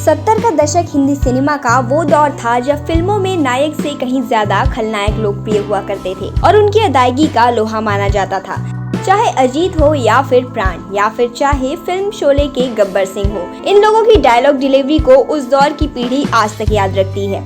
70 का दशक हिंदी सिनेमा का वो दौर था जब फिल्मों में नायक से कहीं ज्यादा खलनायक लोकप्रिय हुआ करते थे और उनकी अदायगी का लोहा माना जाता था। चाहे अजीत हो या फिर प्राण या फिर चाहे फिल्म शोले के गब्बर सिंह हो, इन लोगों की डायलॉग डिलीवरी को उस दौर की पीढ़ी आज तक याद रखती है।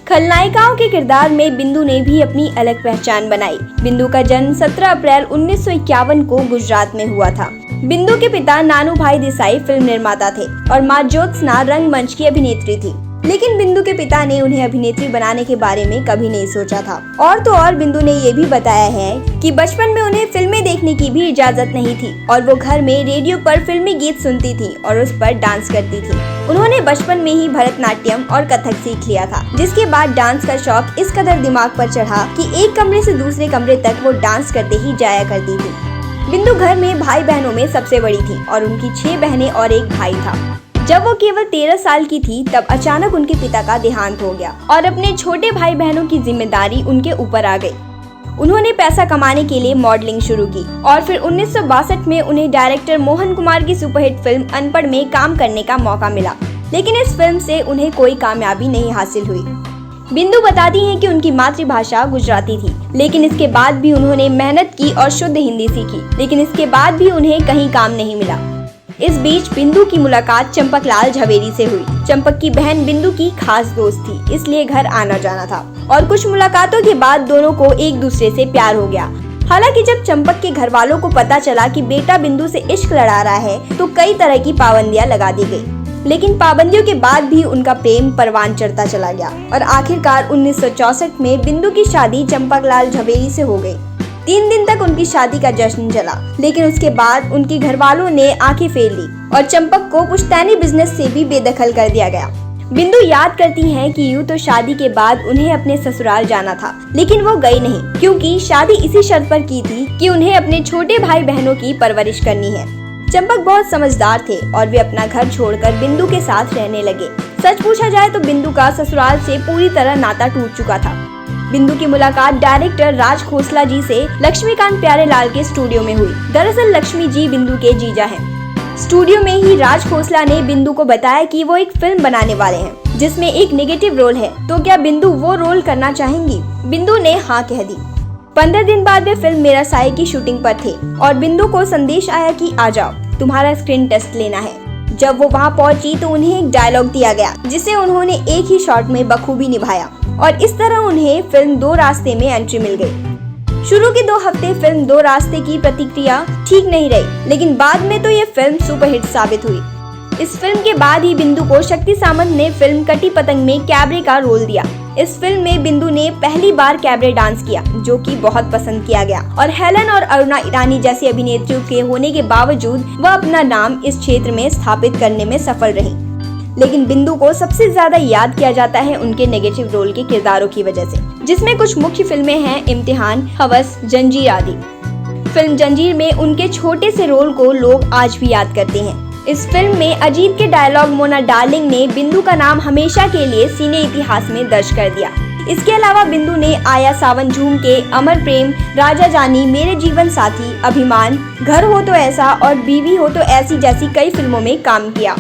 खलनायिकाओं के किरदार में बिंदु ने भी अपनी अलग पहचान बनाई। बिंदु का जन्म 17 अप्रैल 1951 को गुजरात में हुआ था। बिंदु के पिता नानूभाई देसाई फिल्म निर्माता थे और मां ज्योत्सना रंगमंच की अभिनेत्री थी, लेकिन बिंदु के पिता ने उन्हें अभिनेत्री बनाने के बारे में कभी नहीं सोचा था। और तो और बिंदु ने ये भी बताया है कि बचपन में उन्हें फिल्में देखने की भी इजाजत नहीं थी और वो घर में रेडियो पर फिल्मी गीत सुनती थी और उस पर डांस करती थी। उन्होंने बचपन में ही भरतनाट्यम और कथक सीख लिया था, जिसके बाद डांस का शौक इस कदर दिमाग पर चढ़ा कि एक कमरे से दूसरे कमरे तक वो डांस करते ही जाया करती थी। बिंदु घर में भाई बहनों में सबसे बड़ी थी और उनकी 6 बहनें और एक भाई था। जब वो केवल 13 साल की थथी तब अचानक उनके पिता का देहांत हो गया और अपने छोटे भाई बहनों की जिम्मेदारी उनके ऊपर आ गई। उन्होंने पैसा कमाने के लिए मॉडलिंग शुरू की और फिर 1962 में उन्हें डायरेक्टर मोहन कुमार की सुपरहिट फिल्म अनपढ़ में काम करने का मौका मिला, लेकिन इस फिल्म से उन्हें कोई कामयाबी नहीं हासिल हुई। बिंदु बताती हैं कि उनकी मातृभाषा गुजराती थी, लेकिन इसके बाद भी उन्होंने मेहनत की और शुद्ध हिंदी सीखी, लेकिन इसके बाद भी उन्हें कहीं काम नहीं मिला। इस बीच बिंदु की मुलाकात चंपकलाल झवेरी से हुई। चंपक की बहन बिंदु की खास दोस्त थी, इसलिए घर आना जाना था और कुछ मुलाकातों के बाद दोनों को एक दूसरे से प्यार हो गया। हालांकि जब चंपक के घर वालों को पता चला कि बेटा बिंदु से इश्क लड़ा रहा है तो कई तरह की पाबंदियां लगा दी गई, लेकिन पाबंदियों के बाद भी उनका प्रेम परवान चढ़ता चला गया और आखिरकार 1964 में बिंदु की शादी चंपकलाल झवेरी से हो गई। 3 दिन तक उनकी शादी का जश्न चला, लेकिन उसके बाद उनके घर वालों ने आंखें फेर ली और चंपक को पुश्तैनी बिजनेस से भी बेदखल कर दिया गया। बिंदु याद करती हैं कि यूं तो शादी के बाद उन्हें अपने ससुराल जाना था, लेकिन वो गई नहीं क्योंकि शादी इसी शर्त पर की थी कि उन्हें अपने छोटे भाई बहनों की परवरिश करनी है। चंपक बहुत समझदार थे और वे अपना घर छोड़कर बिंदु के साथ रहने लगे। सच पूछा जाए तो बिंदु का ससुराल से पूरी तरह नाता टूट चुका था। बिंदु की मुलाकात डायरेक्टर राज खोसला जी से लक्ष्मीकांत प्यारेलाल के स्टूडियो में हुई। दरअसल लक्ष्मी जी बिंदु के जीजा हैं। स्टूडियो में ही राज खोसला ने बिंदु को बताया कि वो एक फिल्म बनाने वाले हैं जिसमें एक नेगेटिव रोल है, तो क्या बिंदु वो रोल करना चाहेंगी? बिंदु ने हाँ कह दी। 15 दिन बाद वे फिल्म मेरा साये की शूटिंग पर थे और बिंदु को संदेश आया कि आ जाओ, तुम्हारा स्क्रीन टेस्ट लेना है। जब वो वहाँ पहुंची तो उन्हें एक डायलॉग दिया गया जिसे उन्होंने एक ही शॉट में बखूबी निभाया और इस तरह उन्हें फिल्म दो रास्ते में एंट्री मिल गई। शुरू के 2 हफ्ते फिल्म दो रास्ते की प्रतिक्रिया ठीक नहीं रही, लेकिन बाद में तो ये फिल्म सुपरहिट साबित हुई। इस फिल्म के बाद ही बिंदु को शक्ति सामंत ने फिल्म कटी पतंग में कैबरे का रोल दिया। इस फिल्म में बिंदु ने पहली बार कैबरे डांस किया, जो कि बहुत पसंद किया गया और हेलन और अरुणा ईरानी जैसी अभिनेत्रियों के होने के बावजूद वह अपना नाम इस क्षेत्र में स्थापित करने में सफल रही। लेकिन बिंदु को सबसे ज्यादा याद किया जाता है उनके नेगेटिव रोल के किरदारों की वजह से, जिसमें कुछ मुख्य फिल्में हैं इम्तिहान, हवस, जंजीर आदि। फिल्म जंजीर में उनके छोटे से रोल को लोग आज भी याद करते हैं। इस फिल्म में अजीत के डायलॉग मोना डार्लिंग ने बिंदु का नाम हमेशा के लिए सिने इतिहास में दर्ज कर दिया। इसके अलावा बिंदु ने आया सावन झूम के, अमर प्रेम, राजा जानी, मेरे जीवन साथी, अभिमान, घर हो तो ऐसा और बीवी हो तो ऐसी जैसी कई फिल्मों में काम किया।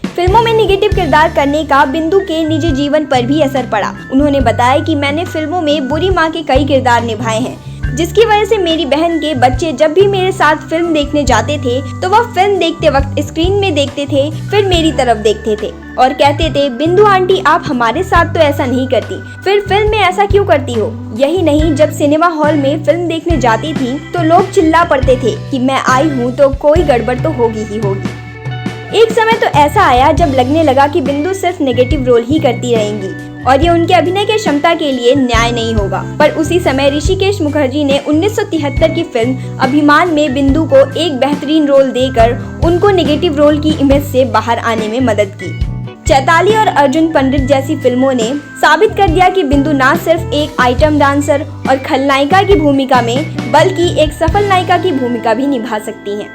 फिल्मों में निगेटिव किरदार करने का बिंदु के निजी जीवन पर भी असर पड़ा। उन्होंने बताया कि मैंने फिल्मों में बुरी माँ के कई किरदार निभाए हैं, जिसकी वजह से मेरी बहन के बच्चे जब भी मेरे साथ फिल्म देखने जाते थे तो वह फिल्म देखते वक्त स्क्रीन में देखते थे, फिर मेरी तरफ देखते थे और कहते थे, बिंदु आंटी आप हमारे साथ तो ऐसा नहीं करती, फिर फिल्म में ऐसा क्यों करती हो? यही नहीं, जब सिनेमा हॉल में फिल्म देखने जाती थी तो लोग चिल्ला पड़ते थे कि मैं आई हूँ तो कोई गड़बड़ तो होगी ही होगी। एक समय तो ऐसा आया जब लगने लगा कि बिंदु सिर्फ नेगेटिव रोल ही करती रहेंगी और ये उनके अभिनय की क्षमता के लिए न्याय नहीं होगा। पर उसी समय ऋषिकेश मुखर्जी ने 1973 की फिल्म अभिमान में बिंदु को एक बेहतरीन रोल देकर उनको नेगेटिव रोल की इमेज से बाहर आने में मदद की। चैताली और अर्जुन पंडित जैसी फिल्मों ने साबित कर दिया कि बिंदु न सिर्फ एक आइटम डांसर और खलनायिका की भूमिका में बल्कि एक सफल नायिका की भूमिका भी निभा सकती हैं।